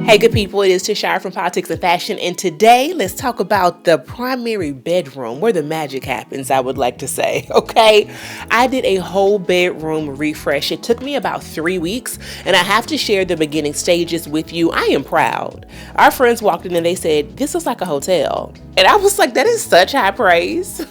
Hey good people, it is Tashara from Politics and Fashion, and today let's talk about the primary bedroom, where the magic happens, I would like to say, okay? I did a whole bedroom refresh. It took me about 3 weeks, and I have to share the beginning stages with you. I am proud. Our friends walked in and they said, "This looks like a hotel." And I was like, that is such high praise.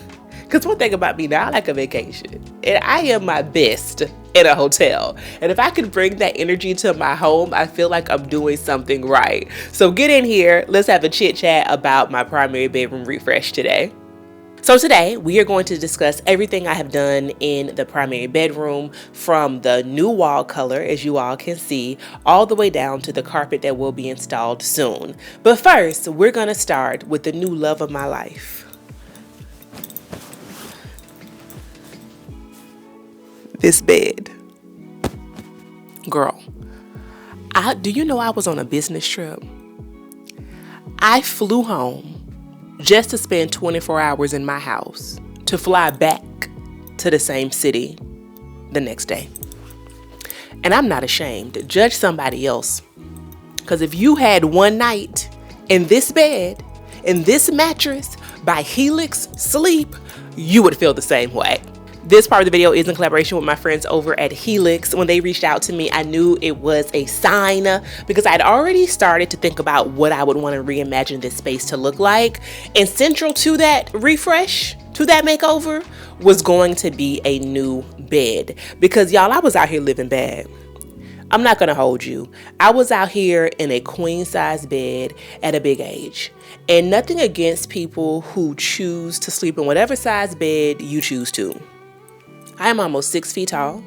Because one thing about me now, I like a vacation. And I am my best in a hotel. And if I could bring that energy to my home, I feel like I'm doing something right. So get in here. Let's have a chit chat about my primary bedroom refresh today. So today we are going to discuss everything I have done in the primary bedroom, from the new wall color, as you all can see, all the way down to the carpet that will be installed soon. But first, we're going to start with the new love of my life. This bed. Girl, do you know I was on a business trip? I flew home just to spend 24 hours in my house to fly back to the same city the next day. And I'm not ashamed to judge somebody else, because if you had one night in this bed, in this mattress by Helix Sleep, you would feel the same way. This part of the video is in collaboration with my friends over at Helix. When they reached out to me, I knew it was a sign, because I'd already started to think about what I would want to reimagine this space to look like. And central to that refresh, to that makeover, was going to be a new bed. Because y'all, I was out here living bad. I'm not going to hold you. I was out here in a queen size bed at a big age. And nothing against people who choose to sleep in whatever size bed you choose to. I am almost 6 feet tall.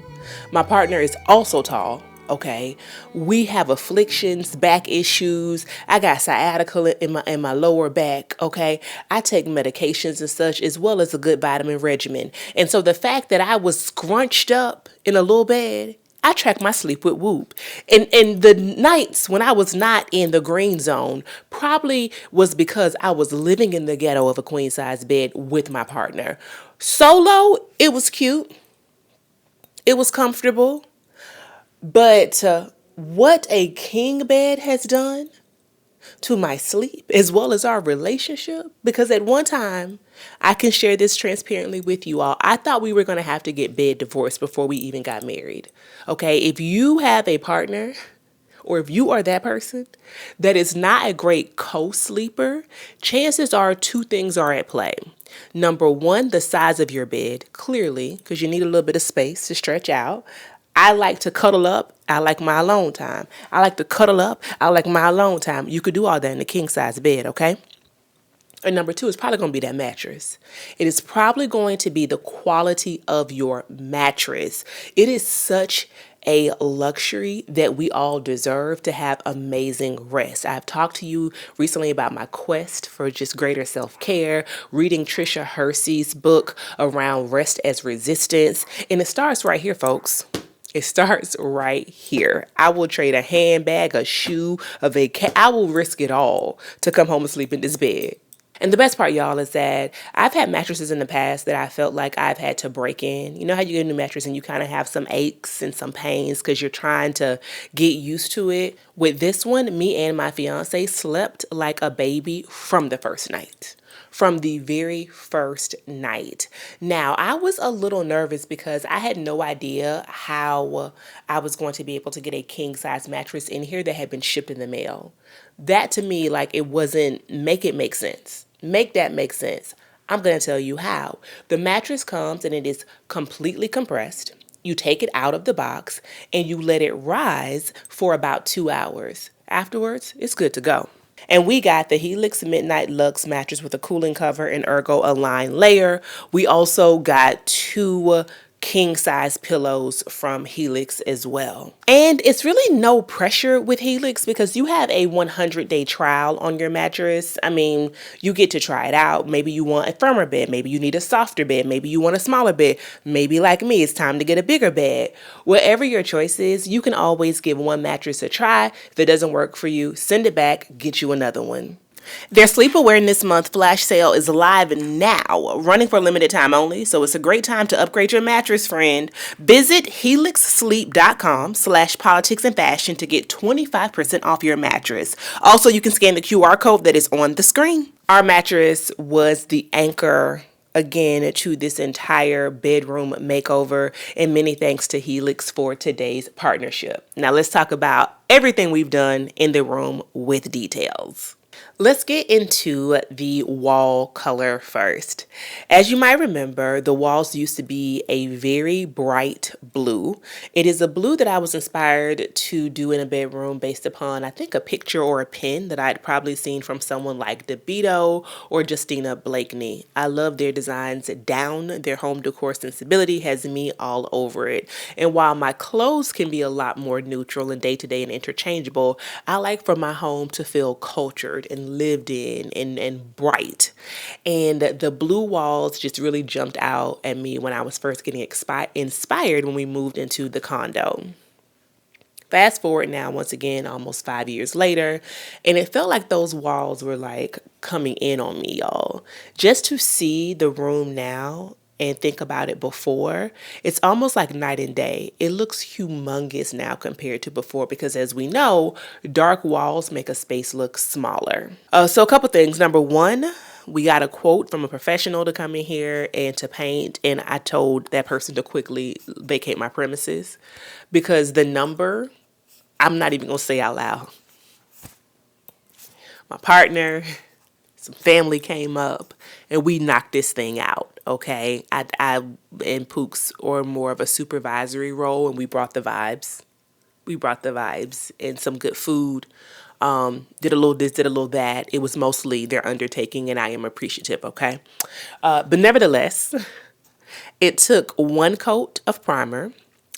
My partner is also tall, okay? We have afflictions, back issues. I got sciatica in my lower back, okay? I take medications and such, as well as a good vitamin regimen. And so the fact that I was scrunched up in a little bed, I track my sleep with Whoop. And the nights when I was not in the green zone probably was because I was living in the ghetto of a queen size bed with my partner. Solo, it was cute. It was comfortable. But what a king bed has done to my sleep, as well as our relationship, because at one time, I can share this transparently with you all, I thought we were going to have to get bed divorced before we even got married. Okay, if you have a partner, or if you are that person that is not a great co-sleeper, chances are two things are at play. Number one, the size of your bed, clearly, because you need a little bit of space to stretch out. I like to cuddle up. I like my alone time. I like to cuddle up. I like my alone time. You could do all that in a king size bed, okay? And number two is probably going to be that mattress. It is probably going to be the quality of your mattress. It is such a luxury that we all deserve to have amazing rest. I've talked to you recently about my quest for just greater self-care, reading Trisha Hersey's book around rest as resistance. And it starts right here, folks. It starts right here. I will trade a handbag, a shoe, a vacation. I will risk it all to come home and sleep in this bed. And the best part, y'all, is that I've had mattresses in the past that I felt like I've had to break in. You know how you get a new mattress and you kind of have some aches and some pains because you're trying to get used to it? With this one, me and my fiance slept like a baby from the first night. From the very first night. Now, I was a little nervous because I had no idea how I was going to be able to get a king size mattress in here that had been shipped in the mail. That to me, like, it wasn't, make it make sense. Make that make sense. I'm going to tell you how. The mattress comes and it is completely compressed. You take it out of the box and you let it rise for about 2 hours. Afterwards, it's good to go. And we got the Helix Midnight Luxe mattress with a cooling cover and ergo align layer. We also got 2 king size pillows from Helix as well. And it's really no pressure with Helix because you have a 100-day trial on your mattress. I mean, you get to try it out. Maybe you want a firmer bed. Maybe you need a softer bed. Maybe you want a smaller bed. Maybe like me, it's time to get a bigger bed. Whatever your choice is, you can always give one mattress a try. If it doesn't work for you, send it back, get you another one. Their Sleep Awareness Month flash sale is live now, running for a limited time only, so it's a great time to upgrade your mattress, friend. Visit helixsleep.com/politics and fashion to get 25% off your mattress. Also, you can scan the QR code that is on the screen. Our mattress was the anchor again to this entire bedroom makeover, and many thanks to Helix for today's partnership. Now let's talk about everything we've done in the room with details. Let's get into the wall color first. As you might remember, the walls used to be a very bright blue. It is a blue that I was inspired to do in a bedroom based upon, I think, a picture or a pin that I'd probably seen from someone like DeVito or Justina Blakeney. I love their designs down. Their home decor sensibility has me all over it. And while my clothes can be a lot more neutral and day-to-day and interchangeable, I like for my home to feel cultured and lived in and bright. And the blue walls just really jumped out at me when I was first getting inspired when we moved into the condo. Fast forward now, once again, almost 5 years later, and it felt like those walls were like coming in on me, y'all. Just to see the room now and think about it before, it's almost like night and day. It looks humongous now compared to before because, as we know, dark walls make a space look smaller. So a couple things. Number one, we got a quote from a professional to come in here and to paint, and I told that person to quickly vacate my premises because the number, I'm not even going to say out loud. My partner, some family came up and we knocked this thing out. Okay. I and Pooks or more of a supervisory role, and we brought the vibes. We brought the vibes and some good food. Did a little this, did a little that. It was mostly their undertaking, and I am appreciative. Okay. But nevertheless, it took one coat of primer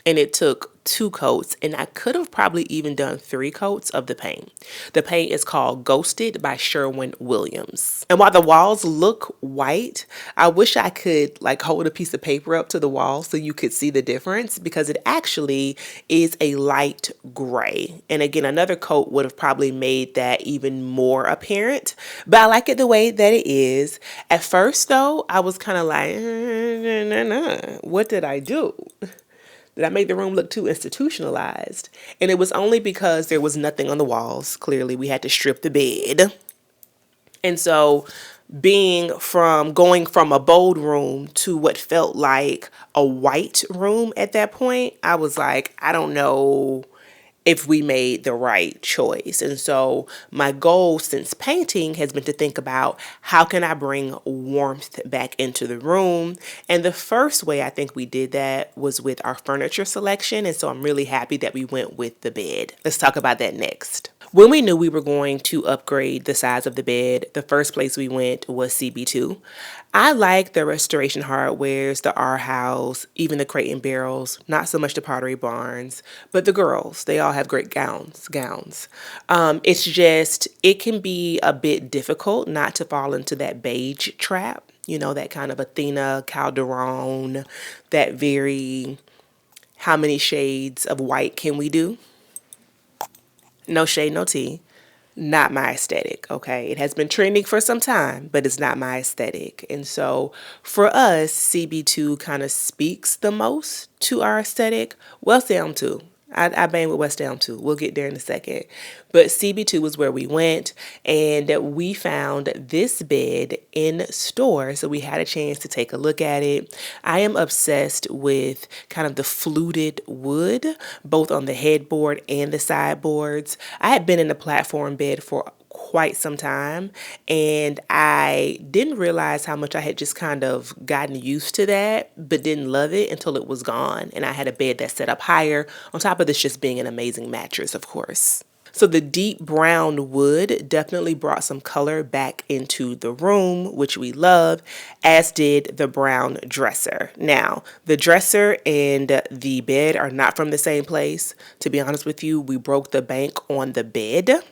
and it took 2 coats, and I could have probably even done 3 coats of the paint. The paint is called Ghosted by Sherwin-Williams. And while the walls look white, I wish I could like hold a piece of paper up to the wall so you could see the difference, because it actually is a light gray. And again, another coat would have probably made that even more apparent, but I like it the way that it is. At first though, I was kind of like, what did I do? Did I make the room look too institutionalized? And it was only because there was nothing on the walls. Clearly, we had to strip the bed. And so going from a bold room to what felt like a white room at that point, I was like, I don't know if we made the right choice. And so my goal since painting has been to think about how can I bring warmth back into the room. And the first way I think we did that was with our furniture selection. And so I'm really happy that we went with the bed. Let's talk about that next. When we knew we were going to upgrade the size of the bed, the first place we went was CB2. I like the Restoration Hardwares, the R House, even the Crate and Barrels, not so much the Pottery Barns, but the girls, they all have great gowns. It's just, it can be a bit difficult not to fall into that beige trap, you know, that kind of Athena Calderon, that very, how many shades of white can we do? No shade, no tea. Not my aesthetic, okay? It has been trending for some time, but it's not my aesthetic. And so for us, CB2 kind of speaks the most to our aesthetic. West Elm too. I bang with West Elm too. We'll get there in a second. But CB2 was where we went, and we found this bed in store, so we had a chance to take a look at it. I am obsessed with kind of the fluted wood, both on the headboard and the sideboards. I had been in the platform bed for quite some time, and I didn't realize how much I had just kind of gotten used to that, but didn't love it until it was gone. And I had a bed that set up higher, on top of this just being an amazing mattress, of course. So the deep brown wood definitely brought some color back into the room, which we love, as did the brown dresser. Now, the dresser and the bed are not from the same place. To be honest with you, we broke the bank on the bed.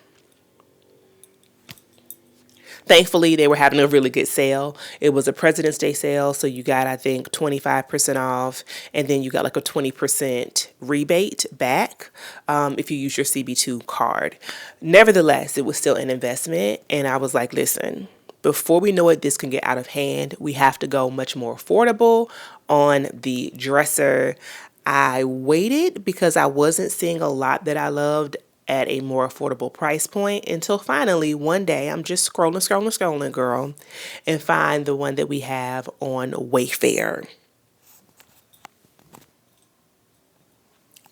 Thankfully, they were having a really good sale. It was a President's Day sale, so you got, I think, 25% off, and then you got like a 20% rebate back if you use your CB2 card. Nevertheless, it was still an investment, and I was like, listen, before we know it, this can get out of hand. We have to go much more affordable on the dresser. I waited because I wasn't seeing a lot that I loved at a more affordable price point until finally one day I'm just scrolling, girl, and find the one that we have on Wayfair.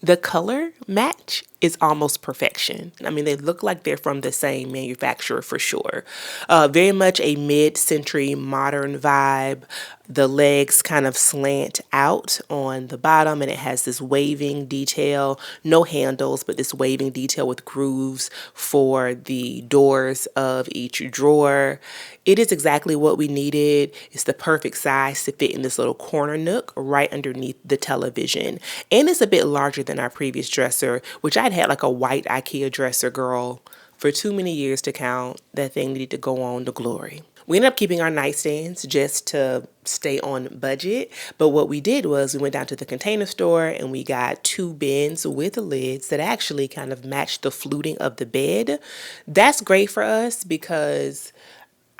The color match is almost perfection. I mean, they look like they're from the same manufacturer for sure. Very much a mid-century modern vibe. The legs kind of slant out on the bottom, and it has this waving detail, no handles, but this waving detail with grooves for the doors of each drawer. It is exactly what we needed. It's the perfect size to fit in this little corner nook right underneath the television. And it's a bit larger than our previous dresser, which I'd had like a white IKEA dresser, girl, for too many years to count. That thing needed to go on to glory. We ended up keeping our nightstands just to stay on budget. But what we did was we went down to the Container Store and we got 2 bins with lids that actually kind of matched the fluting of the bed. That's great for us because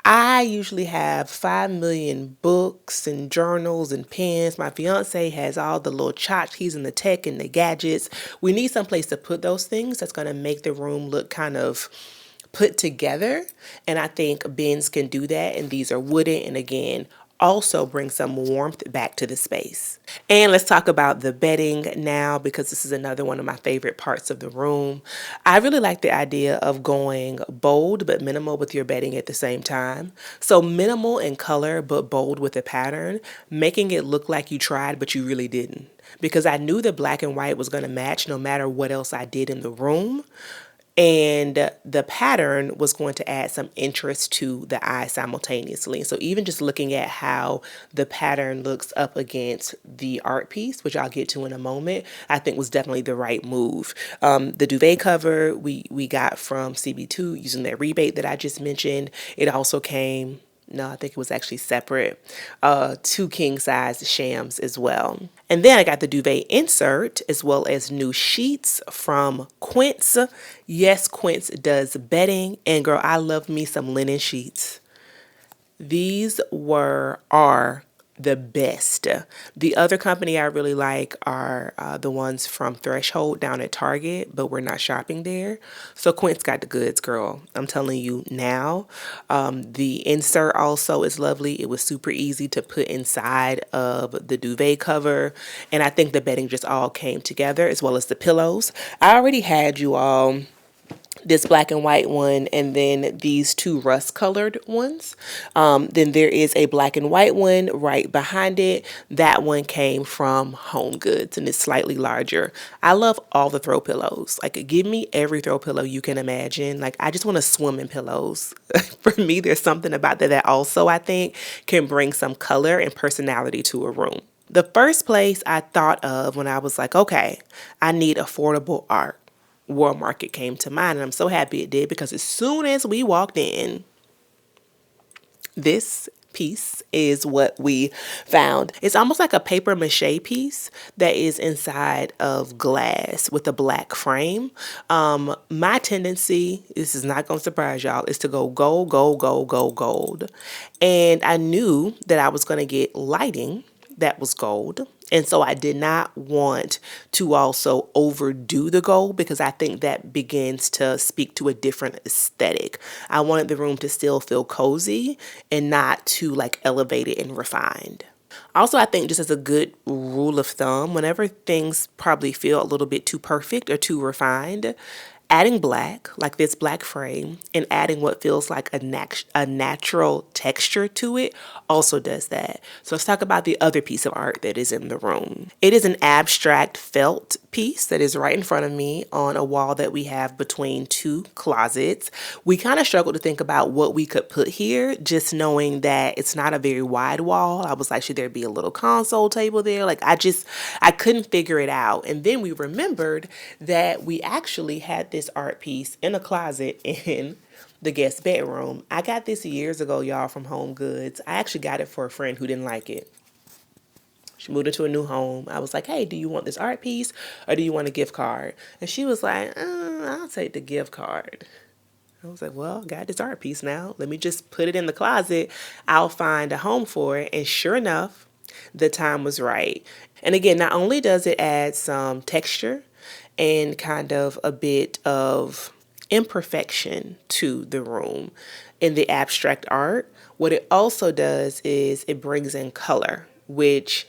I usually have 5 million books and journals and pens. My fiance has all the little tchotchkes and the tech and the gadgets. We need someplace to put those things that's going to make the room look kind of put together. And I think bins can do that. And these are wooden. And again, also bring some warmth back to the space. And let's talk about the bedding now, because this is another one of my favorite parts of the room. I really like the idea of going bold but minimal with your bedding at the same time. So minimal in color but bold with a pattern, making it look like you tried but you really didn't. Because I knew that black and white was going to match no matter what else I did in the room. And the pattern was going to add some interest to the eye simultaneously. So even just looking at how the pattern looks up against the art piece, which I'll get to in a moment, I think was definitely the right move. The duvet cover we got from CB2 using that rebate that I just mentioned. It also came, no, I think it was actually separate, 2 king size shams as well. And then I got the duvet insert as well as new sheets from Quince. Yes, Quince does bedding, and girl, I love me some linen sheets. These are the best. The other company I really like are the ones from Threshold down at Target, but we're not shopping there. So Quince got the goods, girl. I'm telling you now. The insert also is lovely. It was super easy to put inside of the duvet cover. And I think the bedding just all came together, as well as the pillows. I already had you all this black and white one, and then these 2 rust colored ones. Then there is a black and white one right behind it. That one came from Home Goods and it's slightly larger. I love all the throw pillows. Like, give me every throw pillow you can imagine. Like, I just want to swim in pillows. For me, there's something about that also I think can bring some color and personality to a room. The first place I thought of when I was like, okay, I need affordable art, World Market came to mind, and I'm so happy it did, because as soon as we walked in, this piece is what we found. It's almost like a paper mache piece that is inside of glass with a black frame. My tendency, this is not going to surprise y'all, is to go gold, gold, gold, gold, gold. And I knew that I was going to get lighting that was gold. And so I did not want to also overdo the gold, because I think that begins to speak to a different aesthetic. I wanted the room to still feel cozy and not too like elevated and refined. Also, I think just as a good rule of thumb, whenever things probably feel a little bit too perfect or too refined, adding black, like this black frame, and adding what feels like a natural texture to it also does that. So let's talk about the other piece of art that is in the room. It is an abstract felt piece that is right in front of me on a wall that we have between 2 closets. We kind of struggled to think about what we could put here, just knowing that it's not a very wide wall. I was like, should there be a little console table there? Like, I couldn't figure it out. And then we remembered that we actually had this this art piece in a closet in the guest bedroom. I got this years ago, y'all, from Home Goods. I actually got it for a friend who didn't like it. She moved into a new home. I was like, hey, do you want this art piece or do you want a gift card? And she was like, I'll take the gift card. I was like, well, got this art piece now. Let me just put it in the closet. I'll find a home for it. And sure enough, the time was right. And again, not only does it add some texture and kind of a bit of imperfection to the room in the abstract art, what it also does is it brings in color, which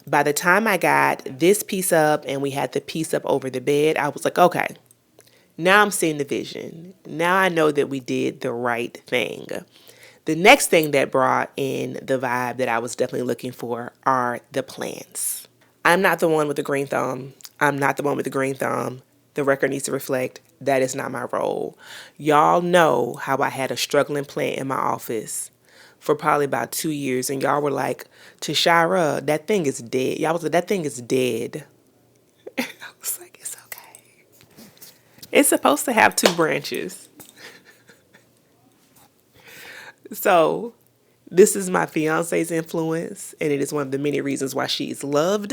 by the time I got this piece up and we had the piece up over the bed, I was like, okay, now I'm seeing the vision. Now I know that we did the right thing. The next thing that brought in the vibe that I was definitely looking for are the plants. I'm not the one with the green thumb. I'm not the one with the green thumb. The record needs to reflect that is not my role. Y'all know how I had a struggling plant in my office for probably about 2 years, and y'all were like, Tashira, that thing is dead. Y'all was like, that thing is dead. I was like, it's okay. It's supposed to have 2 branches. So this is my fiance's influence, and it is one of the many reasons why she's loved.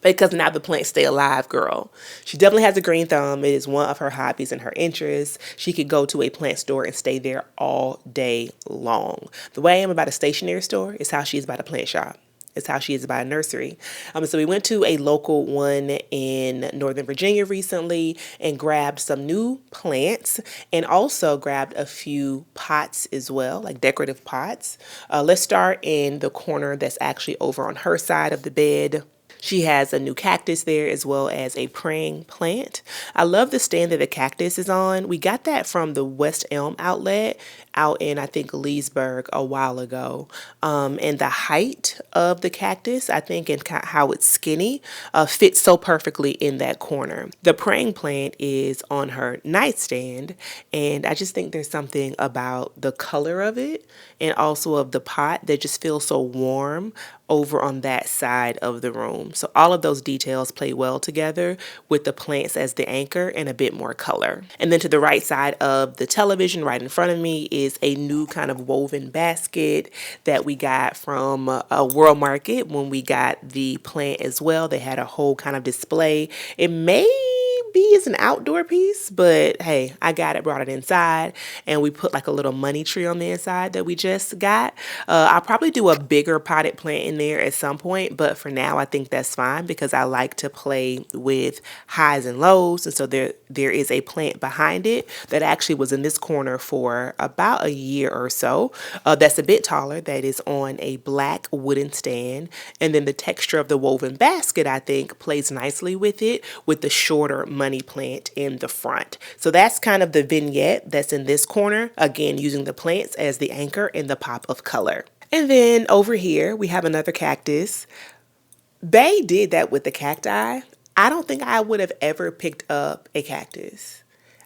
Because now the plants stay alive, girl. She definitely has a green thumb. It is one of her hobbies and her interests. She could go to a plant store and stay there all day long. The way I am about a stationery store is how she is about a plant shop. It's how she is about a nursery. So we went to a local one in Northern Virginia recently and grabbed some new plants and also grabbed a few pots as well, like decorative pots. Let's start in the corner that's actually over on her side of the bed. She has a new cactus there as well as a praying plant. I love the stand that the cactus is on. We got that from the West Elm outlet out in, I think, Leesburg a while ago. And the height of the cactus, I think, and how it's skinny, fits so perfectly in that corner. The praying plant is on her nightstand, and I just think there's something about the color of it and also of the pot that just feels so warm over on that side of the room. So all of those details play well together with the plants as the anchor and a bit more color. And then to the right side of the television right in front of me is a new kind of woven basket that we got from a World Market when we got the plant as well. They had a whole kind of display. It may be as an outdoor piece, but hey, I got it, brought it inside, and we put like a little money tree on the inside that we just got. I'll probably do a bigger potted plant in there at some point, but for now I think that's fine because I like to play with highs and lows, and so there is a plant behind it that actually was in this corner for about a year or so. That's a bit taller, that is on a black wooden stand, and then the texture of the woven basket I think plays nicely with it with the shorter money plant in the front. So that's kind of the vignette that's in this corner, again using the plants as the anchor and the pop of color. And then over here we have another cactus. Bay did that with the cacti. I don't think I would have ever picked up a cactus.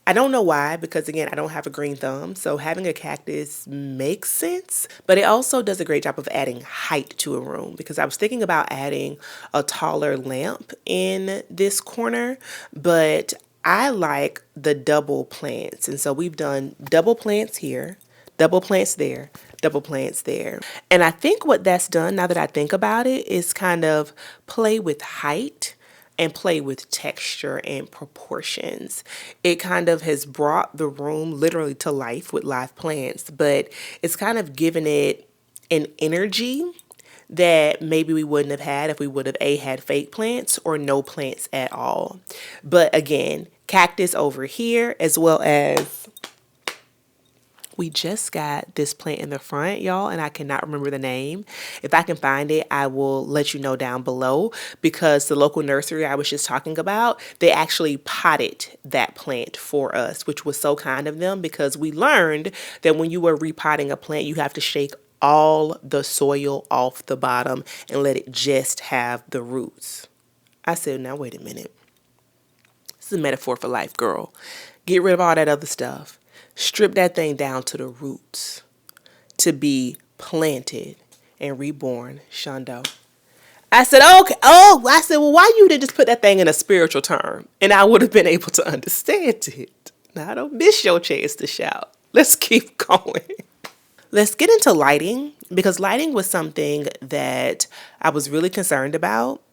I don't know why, because again, I don't have a green thumb, so having a cactus makes sense, but it also does a great job of adding height to a room because I was thinking about adding a taller lamp in this corner, but I like the double plants, and so we've done double plants here, double plants there, double plants there. And I think what that's done, now that I think about it, is kind of play with height and play with texture and proportions. It kind of has brought the room literally to life with live plants, but it's kind of given it an energy that maybe we wouldn't have had if we would have had fake plants or no plants at all. But again, cactus over here, as well as we just got this plant in the front, y'all, and I cannot remember the name. If I can find it, I will let you know down below because the local nursery I was just talking about, they actually potted that plant for us, which was so kind of them because we learned that when you were repotting a plant, you have to shake all the soil off the bottom and let it just have the roots. I said, now wait a minute. This is a metaphor for life, girl. Get rid of all that other stuff. Strip that thing down to the roots to be planted and reborn, Shondo. I said, okay. Oh, I said, well, why you didn't just put that thing in a spiritual term? And I would have been able to understand it. Now, I don't miss your chance to shout. Let's keep going. Let's get into lighting, because lighting was something that I was really concerned about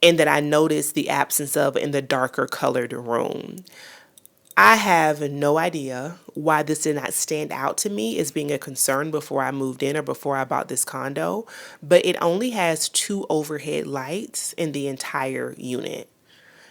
and that I noticed the absence of in the darker colored room. I have no idea why this did not stand out to me as being a concern before I moved in or before I bought this condo, but it only has two overhead lights in the entire unit,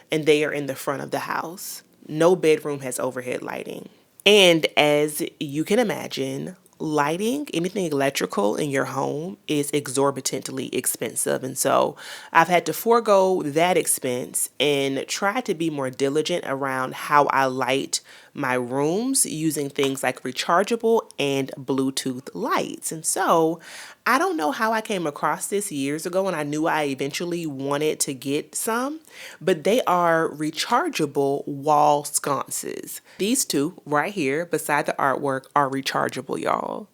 and they are in the front of the house. No bedroom has overhead lighting. And as you can imagine, lighting, anything electrical in your home is exorbitantly expensive. And so I've had to forego that expense and try to be more diligent around how I light my rooms using things like rechargeable and Bluetooth lights. And so I don't know how I came across this years ago, and I knew I eventually wanted to get some, but they are rechargeable wall sconces. These two right here beside the artwork are rechargeable, y'all.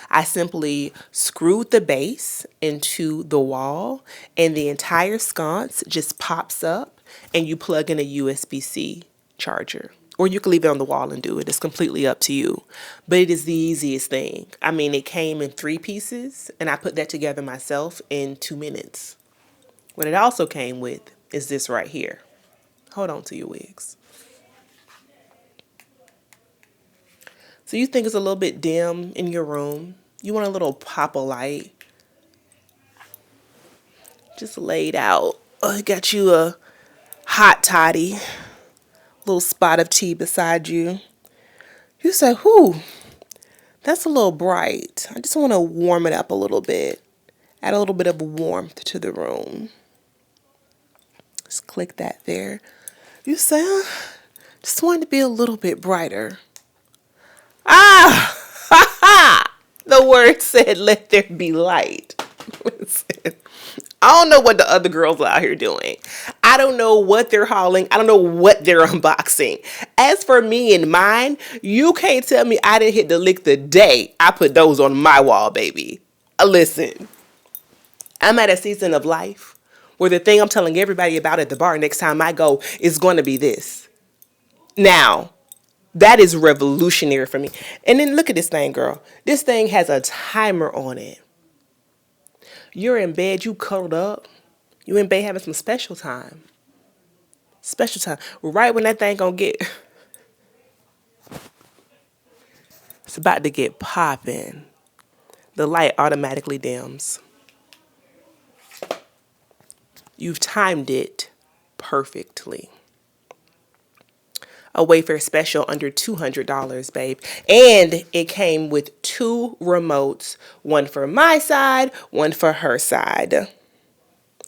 I simply screwed the base into the wall and the entire sconce just pops up, and you plug in a USB-C charger. Or you can leave it on the wall and do it. It's completely up to you. But it is the easiest thing. I mean, it came in 3 pieces, and I put that together myself in 2 minutes. What it also came with is this right here. Hold on to your wigs. So you think it's a little bit dim in your room. You want a little pop of light. Just laid out. Oh, it got you a hot toddy. Little spot of tea beside you. You say, whew, that's a little bright. I just want to warm it up a little bit. Add a little bit of warmth to the room. Just click that there. You say, just want it to be a little bit brighter. Ah! Ha ha! The word said, let there be light. Listen, I don't know what the other girls are out here doing. I don't know what they're hauling. I don't know what they're unboxing. As for me and mine, you can't tell me I didn't hit the lick the day I put those on my wall, baby. Listen, I'm at a season of life where the thing I'm telling everybody about at the bar next time I go is going to be this. Now, that is revolutionary for me. And then look at this thing, girl. This thing has a timer on it. You're in bed, you curled up. You in bed having some special time. Special time. Right when that thing gonna get... It's about to get popping. The light automatically dims. You've timed it perfectly. A Wayfair special under $200, babe. And it came with 2 remotes. One for my side, one for her side.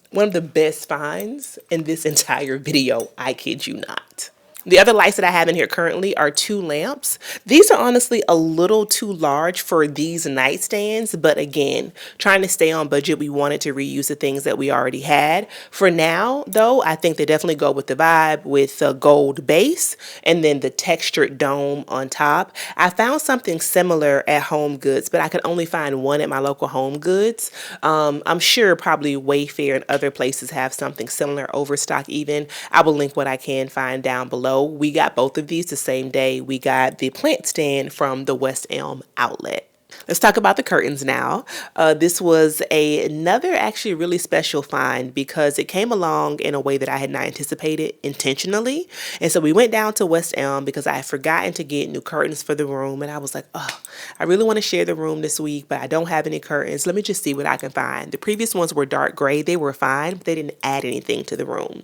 One of the best finds in this entire video, I kid you not. The other lights that I have in here currently are 2 lamps. These are honestly a little too large for these nightstands, but again, trying to stay on budget, we wanted to reuse the things that we already had. For now, though, I think they definitely go with the vibe with the gold base and then the textured dome on top. I found something similar at Home Goods, but I could only find one at my local Home Goods. I'm sure probably Wayfair and other places have something similar, Overstock even. I will link what I can find down below. We got both of these the same day. We got the plant stand from the West Elm outlet. Let's talk about the curtains now. This was another actually really special find because it came along in a way that I had not anticipated intentionally. And so we went down to West Elm because I had forgotten to get new curtains for the room. And I was like, oh, I really want to share the room this week, but I don't have any curtains. Let me just see what I can find. The previous ones were dark gray. They were fine, but they didn't add anything to the room.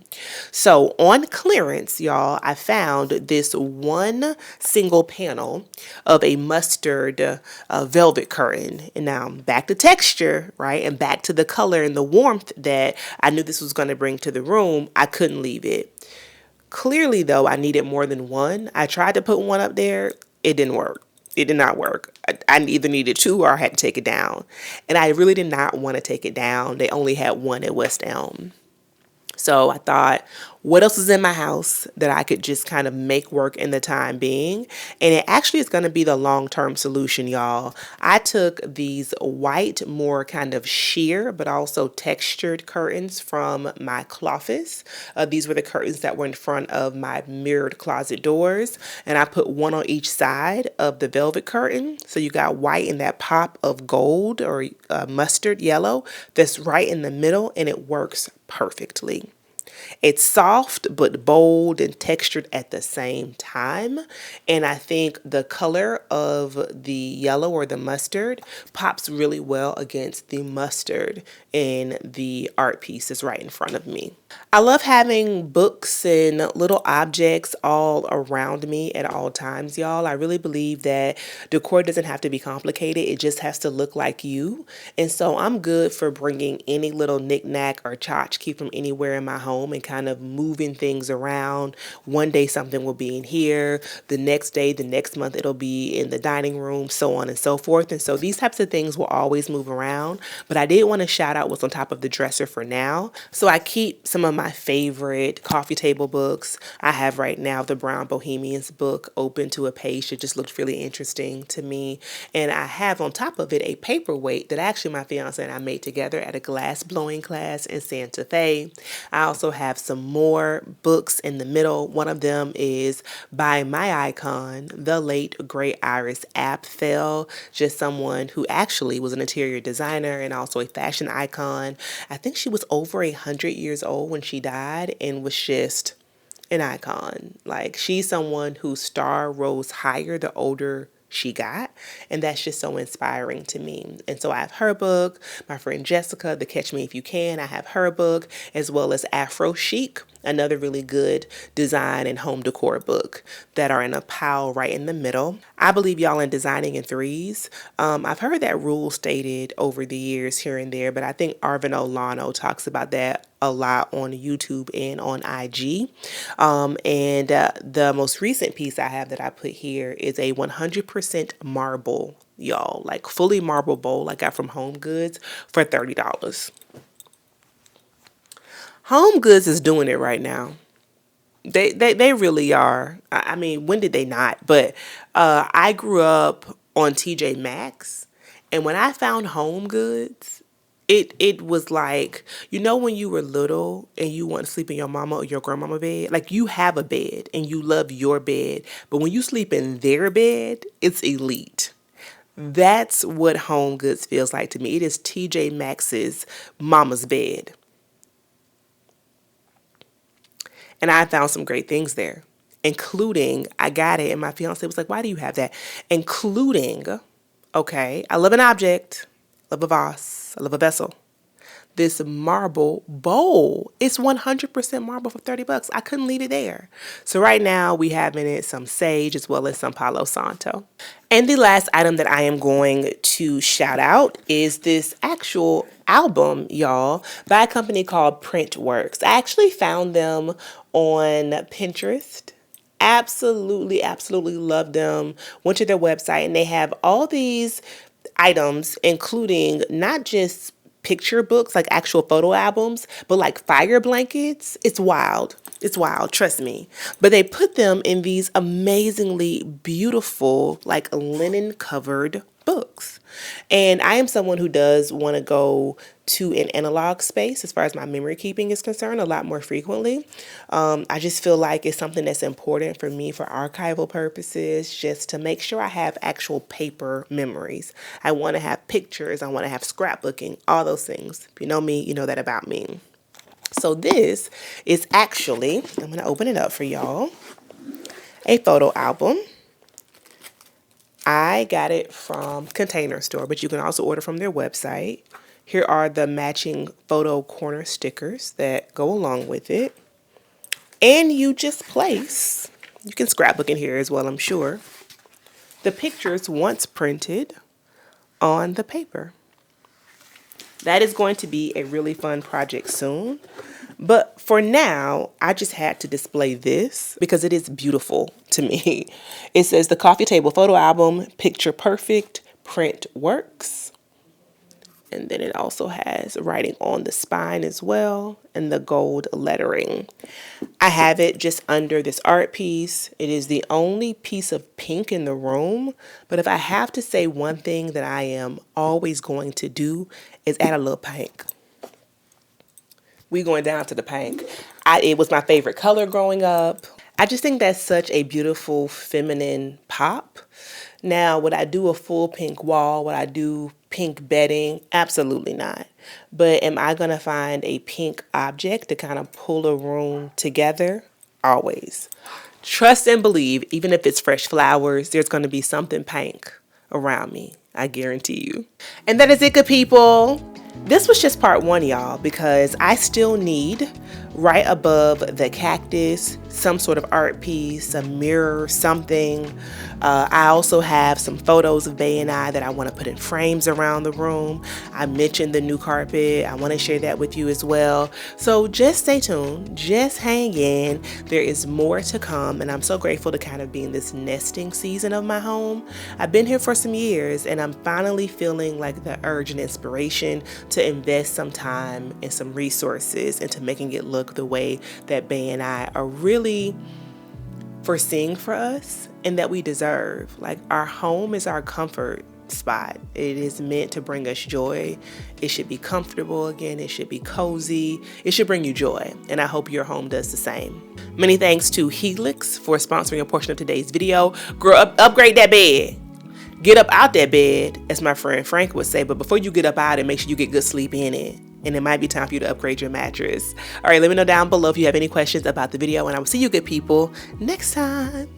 So on clearance, y'all, I found this one single panel of a mustard velvet curtain. And now back to texture, right? And back to the color and the warmth that I knew this was going to bring to the room. I couldn't leave it. Clearly, though, I needed more than one. I tried to put one up there. It didn't work. It did not work. I either needed 2 or I had to take it down. And I really did not want to take it down. They only had one at West Elm. So I thought, what else is in my house that I could just kind of make work in the time being. And it actually is going to be the long-term solution, y'all. I took these white, more kind of sheer, but also textured curtains from my closet. These were the curtains that were in front of my mirrored closet doors. And I put one on each side of the velvet curtain. So you got white and that pop of gold or mustard yellow that's right in the middle, and it works perfectly. It's soft but bold and textured at the same time. And I think the color of the yellow or the mustard pops really well against the mustard in the art pieces right in front of me. I love having books and little objects all around me at all times, y'all. I really believe that decor doesn't have to be complicated. It just has to look like you. And so I'm good for bringing any little knickknack or tchotchke from anywhere in my home and kind of moving things around. One day something will be in here. The next day, the next month, it'll be in the dining room, so on and so forth. And so these types of things will always move around. But I did want to shout out what's on top of the dresser for now. So I keep some of my favorite coffee table books. I have right now the Brown Bohemians book open to a page that just looked really interesting to me. And I have on top of it a paperweight that actually my fiance and I made together at a glass blowing class in Santa Fe. I also have some more books in the middle. One of them is by my icon, the late great Iris Apfel, just someone who actually was an interior designer and also a fashion icon. I think she was over 100 years old when she died and was just an icon. Like, she's someone whose star rose higher the older she got, and that's just so inspiring to me. And so I have her book, my friend Jessica, the Catch Me If You Can, I have her book, as well as Afro Chic, another really good design and home decor book that are in a pile right in the middle. I believe y'all in designing in threes. I've heard that rule stated over the years here and there, but I think Arvin Olano talks about that a lot on YouTube and on IG. The most recent piece I have that I put here is a 100% marble, y'all, like fully marble bowl I got from Home Goods for $30. Home Goods is doing it right now. They really are. I mean, when did they not? But I grew up on TJ Maxx, and when I found Home Goods, it was like, you know, when you were little and you want to sleep in your mama or your grandmama bed, like you have a bed and you love your bed, but when you sleep in their bed, it's elite. That's what Home Goods feels like to me. It is TJ Maxx's mama's bed. And I found some great things there, including, I got it, and my fiance was like, why do you have that? Including, okay, I love an object, love a vase, I love a vessel. This marble bowl, it's 100% marble for $30. I couldn't leave it there. So right now we have in it some sage as well as some Palo Santo. And the last item that I am going to shout out is this actual album, y'all, by a company called Printworks. I actually found them on Pinterest. Absolutely, absolutely love them. Went to their website and they have all these items, including not just picture books, like actual photo albums, but like fire blankets. It's wild. It's wild, trust me. But they put them in these amazingly beautiful, like linen covered books. And I am someone who does want to go to an analog space as far as my memory keeping is concerned a lot more frequently. I just feel like it's something that's important for me for archival purposes, just to make sure I have actual paper memories. I want to have pictures. I want to have scrapbooking, all those things. If you know me, you know that about me. So this is actually, I'm going to open it up for y'all, a photo album. I got it from Container Store, but you can also order from their website. Here are the matching photo corner stickers that go along with it. And you just place, you can scrapbook in here as well, I'm sure, the pictures once printed on the paper. That is going to be a really fun project soon. But for now, I just had to display this because it is beautiful to me. It says the coffee table photo album, picture perfect, print works. And then it also has writing on the spine as well, and the gold lettering. I have it just under this art piece. It is the only piece of pink in the room, but if I have to say one thing that I am always going to do is add a little pink. We going down to the pink. It was my favorite color growing up. I just think that's such a beautiful feminine pop. Now, would I do a full pink wall? Would I do pink bedding? Absolutely not. But am I going to find a pink object to kind of pull a room together? Always. Trust and believe, even if it's fresh flowers, there's going to be something pink around me. I guarantee you. And that is it, good people. This was just part one, y'all, because I still need right above the cactus some sort of art piece, a mirror, something. I also have some photos of Bae and I that I want to put in frames around the room. I mentioned the new carpet. I want to share that with you as well. So just stay tuned. Just hang in. There is more to come, and I'm so grateful to kind of be in this nesting season of my home. I've been here for some years, and I'm finally feeling like the urge and inspiration to invest some time and some resources into making it look the way that Bae and I are really foreseeing for us and that we deserve. Like, our home is our comfort spot. It is meant to bring us joy. It should be comfortable again. It should be cozy. It should bring you joy. And I hope your home does the same. Many thanks to Helix for sponsoring a portion of today's video. Girl, upgrade that bed. Get up out that bed, as my friend Frank would say, but before you get up out it, make sure you get good sleep in it. And it might be time for you to upgrade your mattress. All right, let me know down below if you have any questions about the video, and I will see you good people next time.